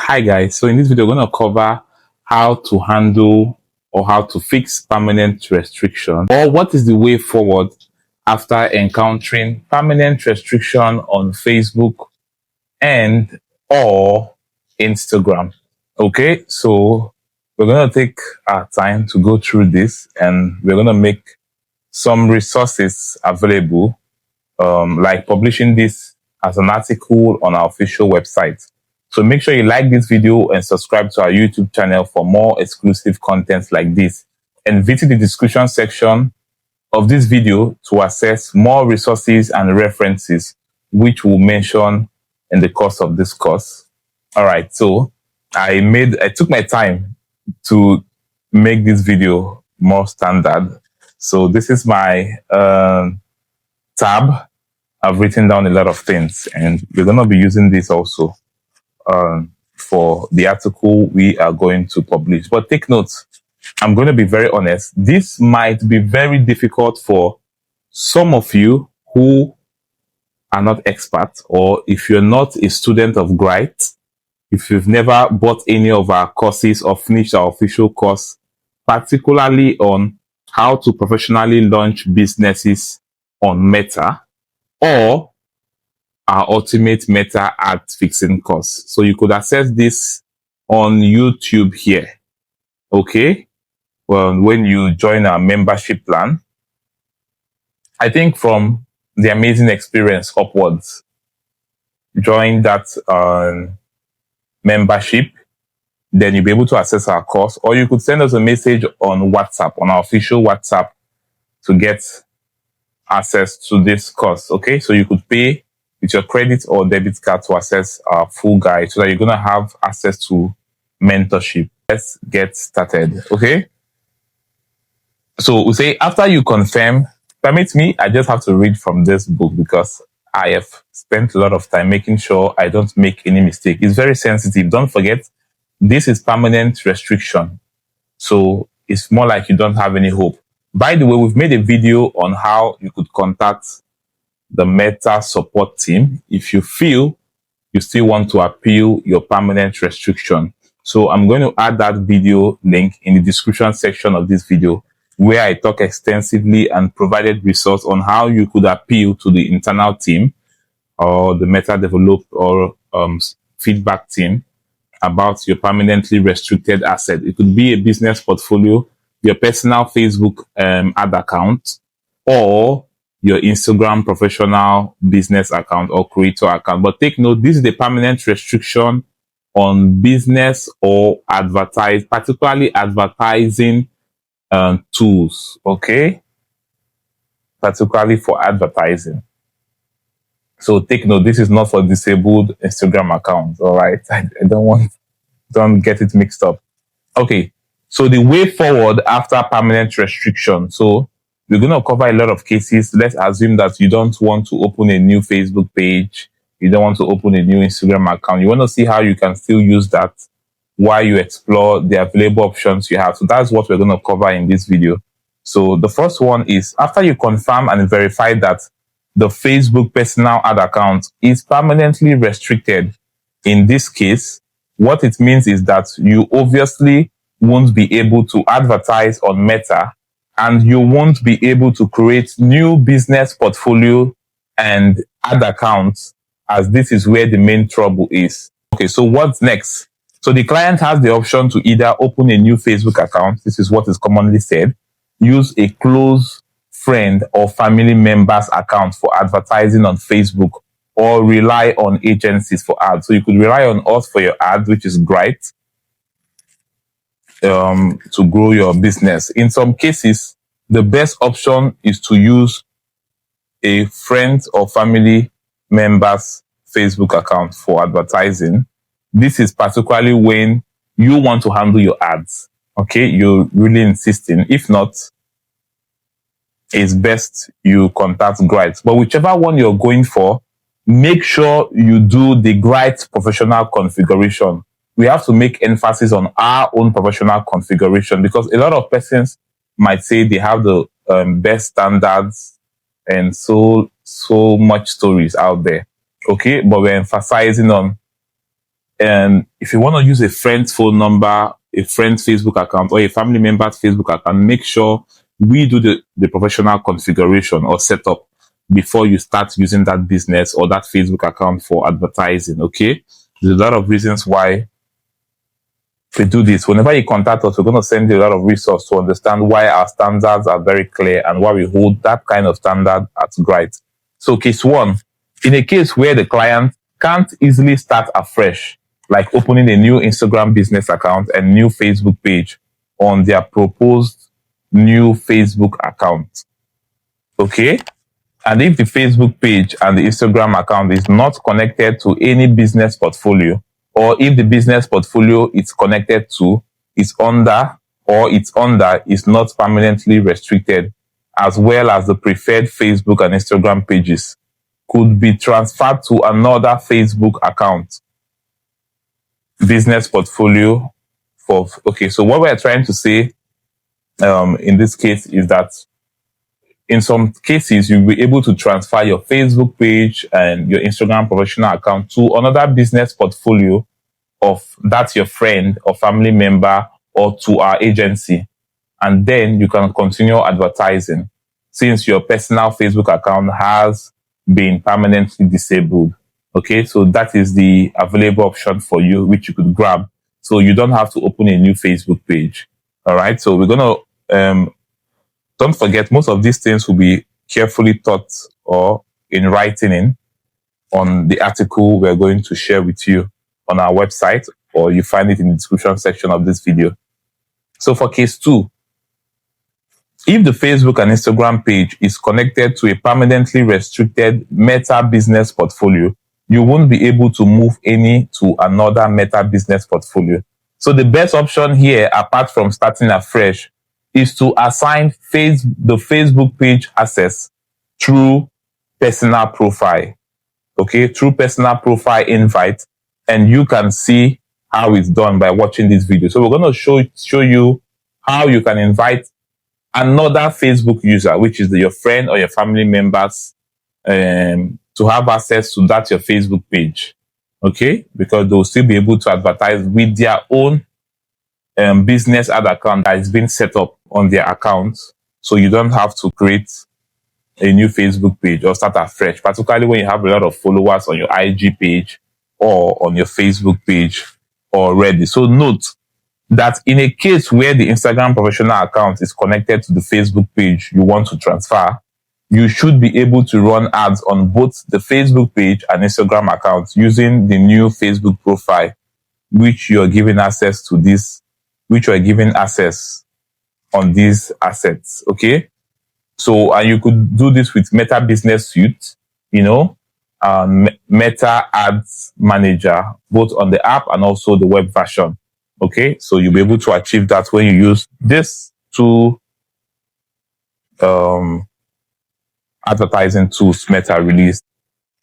Hi guys, so in this video we're going to cover how to handle or how to fix permanent restriction, or what is the way forward after encountering permanent restriction on Facebook and or Instagram. Okay, so we're going to take our time to go through this, and we're going to make some resources available, like publishing this as an article on our official website. So make sure you like this video and subscribe to our YouTube channel for more exclusive content like this. And visit the description section of this video to access more resources and references, which we'll mention in the course of this course. All right, so I took my time to make this video more standard. So this is my tab. I've written down a lot of things, and we're going to be using this also for the article we are going to publish. But take note, I'm going to be very honest. This might be very difficult for some of you who are not experts, or if you're not a student of Gright, if you've never bought any of our courses or finished our official course, particularly on how to professionally launch businesses on Meta, or our ultimate Meta ad fixing course. So you could access this on YouTube here. Okay. Well, when you join our membership plan, I think from the amazing experience upwards, join that membership, then you'll be able to access our course, or you could send us a message on WhatsApp, on our official WhatsApp, to get access to this course. Okay. So you could pay with your credit or debit card to access our full guide, so that you're going to have access to mentorship. Let's get started. Okay. So we say, after you confirm, permit me, I just have to read from this book because I have spent a lot of time making sure I don't make any mistake. It's very sensitive. Don't forget, this is permanent restriction. So it's more like you don't have any hope. By the way, we've made a video on how you could contact the Meta support team if you feel you still want to appeal your permanent restriction. So I'm going to add that video link in the description section of this video, where I talk extensively and provided results on how you could appeal to the internal team or the Meta developed or feedback team about your permanently restricted asset. It could be a business portfolio, your personal Facebook ad account, or your Instagram professional business account or creator account. But take note, this is the permanent restriction on business or particularly advertising tools. Okay, particularly for advertising. So take note, this is not for disabled Instagram accounts. All right, I don't get it mixed up. Okay, so the way forward after permanent restriction. So we're going to cover a lot of cases. Let's assume that you don't want to open a new Facebook page. You don't want to open a new Instagram account. You want to see how you can still use that while you explore the available options you have. So that's what we're going to cover in this video. So the first one is, after you confirm and verify that the Facebook personal ad account is permanently restricted, in this case, what it means is that you obviously won't be able to advertise on Meta, and you won't be able to create new business portfolio and ad accounts, as this is where the main trouble is. Okay, so what's next? So the client has the option to either open a new Facebook account. This is what is commonly said. Use a close friend or family member's account for advertising on Facebook, or rely on agencies for ads. So you could rely on us for your ads, which is great, to grow your business. In some cases, the best option is to use a friend or family member's Facebook account for advertising. This is particularly when you want to handle your ads. Okay, you're really insisting. If not, it's best you contact Gright. But whichever one you're going for, make sure you do the Gright professional configuration. We have to make emphasis on our own professional configuration, because a lot of persons might say they have the best standards and so much stories out there. Okay, but we're emphasizing on if you want to use a friend's phone number, a friend's Facebook account, or a family member's Facebook account, make sure we do the professional configuration or setup before you start using that business or that Facebook account for advertising. Okay, there's a lot of reasons why we do this. Whenever you contact us, we're going to send you a lot of resources to understand why our standards are very clear and why we hold that kind of standard at Gright. So case one, in a case where the client can't easily start afresh, like opening a new Instagram business account and new Facebook page on their proposed new Facebook account. Okay? And if the Facebook page and the Instagram account is not connected to any business portfolio, or if the business portfolio it's connected to is under is not permanently restricted, as well as the preferred Facebook and Instagram pages could be transferred to another Facebook account, business portfolio for, okay, so what we're trying to say in this case is that in some cases, you'll be able to transfer your Facebook page and your Instagram professional account to another business portfolio of that's your friend or family member or to our agency. And then you can continue advertising since your personal Facebook account has been permanently disabled. Okay, so that is the available option for you, which you could grab. So you don't have to open a new Facebook page. All right, so we're going to, don't forget, most of these things will be carefully taught or in writing on the article we're going to share with you on our website, or you find it in the description section of this video. So for case two, if the Facebook and Instagram page is connected to a permanently restricted Meta business portfolio, you won't be able to move any to another Meta business portfolio. So the best option here, apart from starting afresh, is to assign the Facebook page access through personal profile. Okay, through personal profile invite, and you can see how it's done by watching this video. So we're going to show you how you can invite another Facebook user, which is your friend or your family members, to have access to that your Facebook page. Okay, because they'll still be able to advertise with their own business ad account that is being set up on their account, so you don't have to create a new Facebook page or start afresh, particularly when you have a lot of followers on your IG page or on your Facebook page already. So note that in a case where the Instagram professional account is connected to the Facebook page you want to transfer, you should be able to run ads on both the Facebook page and Instagram accounts using the new Facebook profile, which you're given access to this, which you're given access on these assets. Okay. So, and you could do this with Meta Business Suite, Meta Ads Manager, both on the app and also the web version. Okay. So you'll be able to achieve that when you use this two advertising tools Meta released.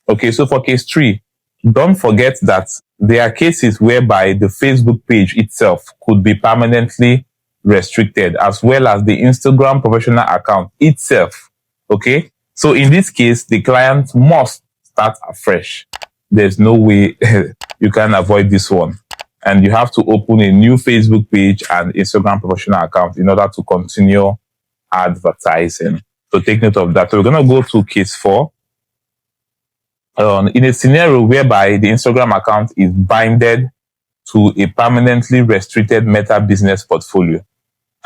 Okay. So for case three, don't forget that there are cases whereby the Facebook page itself could be permanently restricted, as well as the Instagram professional account itself. Okay. So in this case, the client must start afresh. There's no way you can avoid this one. And you have to open a new Facebook page and Instagram professional account in order to continue advertising. So take note of that. So we're going to go to case four. In a scenario whereby the Instagram account is binded to a permanently restricted Meta business portfolio,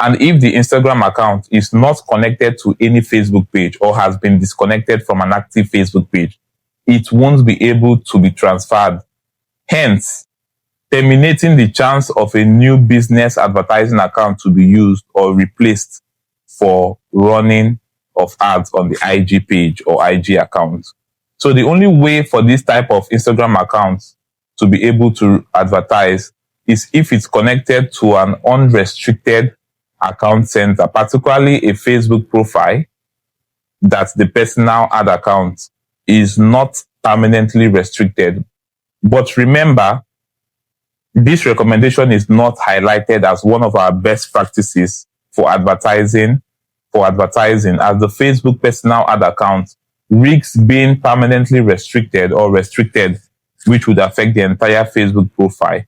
and if the Instagram account is not connected to any Facebook page or has been disconnected from an active Facebook page, it won't be able to be transferred, hence terminating the chance of a new business advertising account to be used or replaced for running of ads on the IG page or IG account. So the only way for this type of Instagram account to be able to advertise is if it's connected to an unrestricted account center, particularly a Facebook profile that the personal ad account is not permanently restricted. But remember, this recommendation is not highlighted as one of our best practices for advertising, as the Facebook personal ad account risks being permanently restricted or restricted which would affect the entire Facebook profile,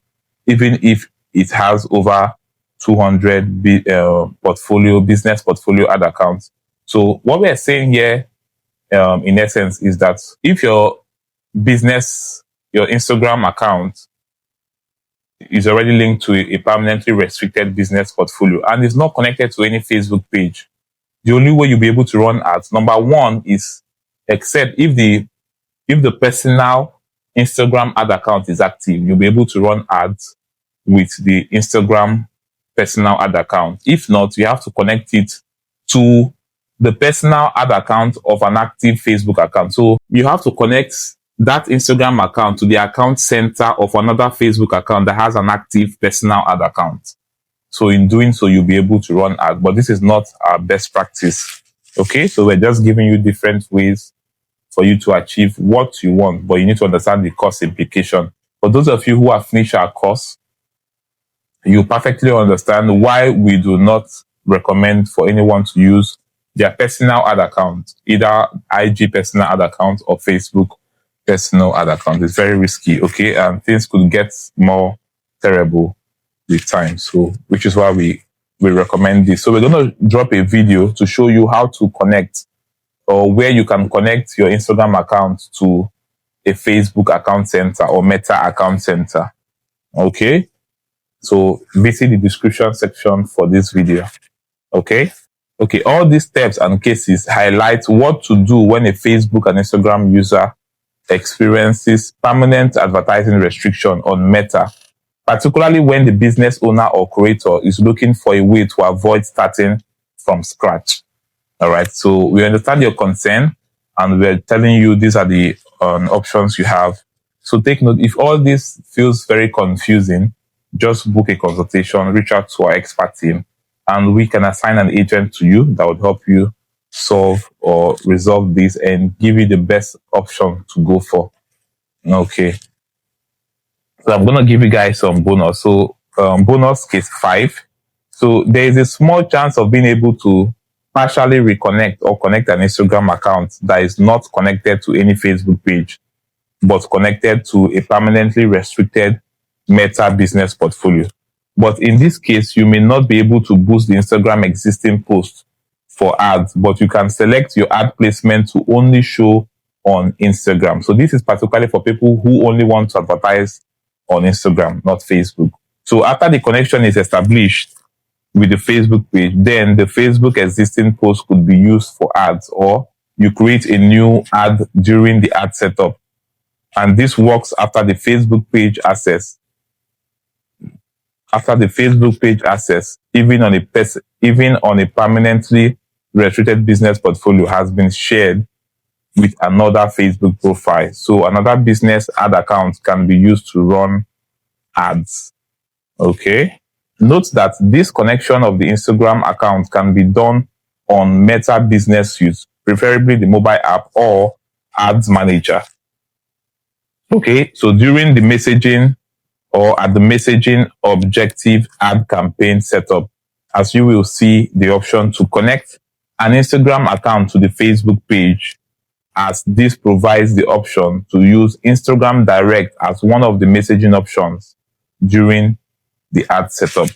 even if it has over 200 business portfolio ad accounts. So what we are saying here, in essence, is that if your Instagram account is already linked to a permanently restricted business portfolio and is not connected to any Facebook page, the only way you'll be able to run ads, number one, is except if the personal Instagram ad account is active, you'll be able to run ads with the Instagram personal ad account. If not, you have to connect it to the personal ad account of an active Facebook account. So you have to connect that Instagram account to the account center of another Facebook account that has an active personal ad account. So in doing so, you'll be able to run ads, but this is not our best practice. Okay, so we're just giving you different ways for you to achieve what you want, but you need to understand the cost implication. For those of you who have finished our course, you perfectly understand why we do not recommend for anyone to use their personal ad account, either IG personal ad account or Facebook personal ad account. It's very risky, okay? And things could get more terrible with time. So, which is why we recommend this. So we're going to drop a video to show you how to connect, or where you can connect your Instagram account to a Facebook account center or Meta account center. Okay? So visit the description section for this video. Okay? Okay, all these steps and cases highlight what to do when a Facebook and Instagram user experiences permanent advertising restriction on Meta, particularly when the business owner or creator is looking for a way to avoid starting from scratch. All right, so we understand your concern and we're telling you these are the options you have. So take note, if all this feels very confusing, just book a consultation, reach out to our expert team, and we can assign an agent to you that would help you solve or resolve this and give you the best option to go for. Okay. So I'm going to give you guys some bonus. So bonus case 5. So there is a small chance of being able to partially reconnect or connect an Instagram account that is not connected to any Facebook page, but connected to a permanently restricted Meta business portfolio. But in this case, you may not be able to boost the Instagram existing post for ads, but you can select your ad placement to only show on Instagram. So this is particularly for people who only want to advertise on Instagram, not Facebook. So after the connection is established with the Facebook page, then the Facebook existing post could be used for ads, or you create a new ad during the ad setup. And this works after the Facebook page access. After the Facebook page access, even on a permanently restricted business portfolio has been shared with another Facebook profile. So another business ad account can be used to run ads. Okay. Note that this connection of the Instagram account can be done on Meta Business Suite, preferably the mobile app or Ads Manager. Okay. So during the messaging or at the messaging objective ad campaign setup, as you will see the option to connect an Instagram account to the Facebook page, as this provides the option to use Instagram Direct as one of the messaging options during the ad setup.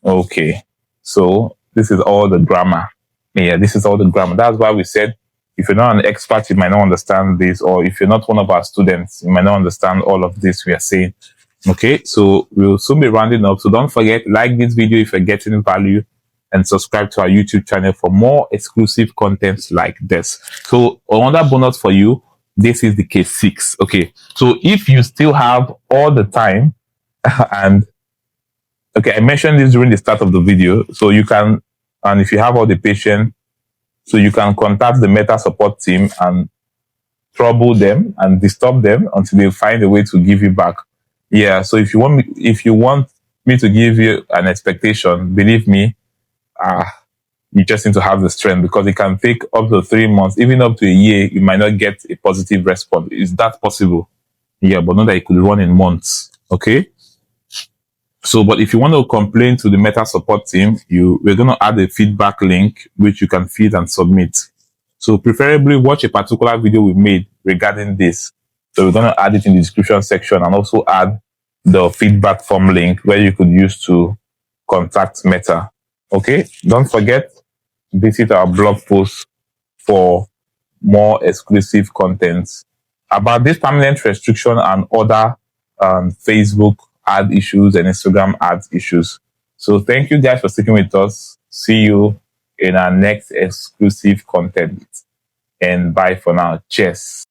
Okay, so this is all the grammar. Yeah, this is all the grammar. That's why we said, if you're not an expert, you might not understand this, or if you're not one of our students, you might not understand all of this we are saying. Okay, so we'll soon be rounding up. So don't forget, like this video if you're getting value, and subscribe to our YouTube channel for more exclusive content like this. So another bonus for you, this is the case 6. Okay, so if you still have all the time, and okay, I mentioned this during the start of the video, so you can, and if you have all the patience, so you can contact the Meta support team and trouble them and disturb them until they find a way to give you back. Yeah, so if you want me to give you an expectation, believe me, you just need to have the strength, because it can take up to 3 months, even up to a year. You might not get a positive response. Is that possible? Yeah, but not that it could run in months. Okay. So, but if you want to complain to the Meta support team, we're going to add a feedback link which you can feed and submit. So preferably watch a particular video we made regarding this. So we're going to add it in the description section and also add the feedback form link where you could use to contact Meta. Okay, don't forget, visit our blog post for more exclusive content about this permanent restriction and other Facebook ad issues and Instagram ads issues. So thank you guys for sticking with us. See you in our next exclusive content. And bye for now. Cheers.